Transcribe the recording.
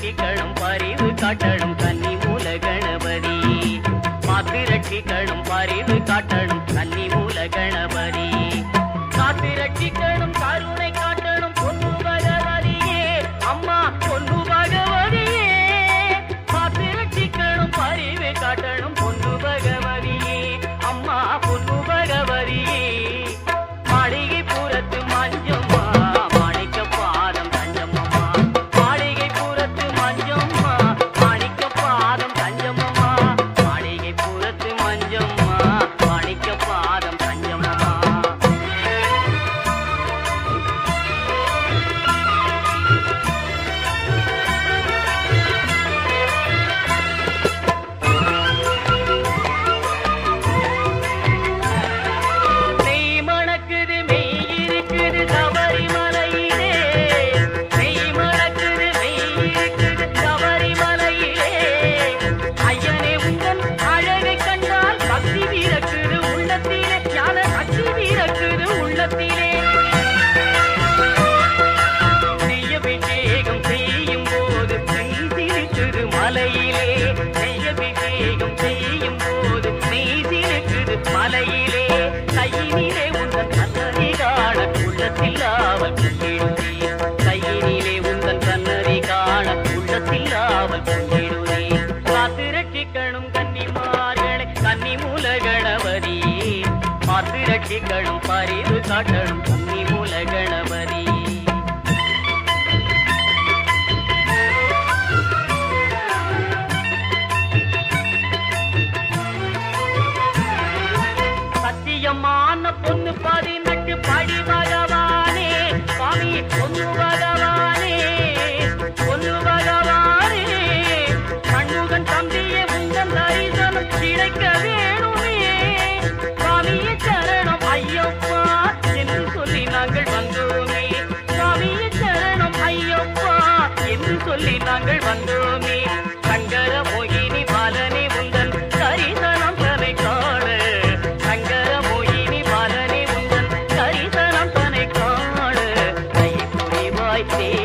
ரட்சிக்கணும் பரிவு காட்டணும் கன்னி மூல கணபதி காத்து ரட்சிக்கணும் பரிவு காட்டணும் கன்னி மூல கணபதி காத்து ரட்சிக்கணும் கருணை காட்டணும் பொன்னு பகவதியே அம்மா பொன்னு பகவதியே காத்து ரட்சிக்கணும் பரிவு காட்டணும் பொன்னு பகவதியே அம்மா பொன்னு பகவதியே மாளிகை புறத்து மஞ்சம்மா மாணிக்க பாதம் தஞ்சம்மம்மா மாளிகை புறத்து மஞ்சம்மா மாணிக்க பாதம் தஞ்சம்மம்மா மாளிகை புறத்து மஞ்சம்மா மாணிக்க பாதம் தஞ்சம்மம்மா கையினிலே உந்தன் கண்ணறி காண உள்ளத்தில்லாமல் பொங்கிடுவே கையினிலே உந்தன் கண்ணறி காண உள்ளத்தில்லாமல் பொங்கிடுவே காத்து ரட்சிக்கணும் கன்னிமார்களே கன்னி மூல கணபதி காத்து ரட்சிக்கணும் பரிவு காட்டணும் கன்னி மூல கணபதி சத்தியமான பொண்ணு 18 படி பகவானே சுவாமி பொண்ணு பகவானே பொண்ணு பகவானே கண்முகன் தம்பியே உங்கள் தரிசனம் கிடைக்க வேணுமே சுவாமியே சரணம் ஐயப்பா என்று சொல்லி நாங்கள் வந்தோமே சுவாமியே சரணம் ஐயப்பா என்று சொல்லி நாங்கள் வந்தோமே சங்கர மோகினி பாலனே உந்தன் தரிசனம் தலை காண தேவி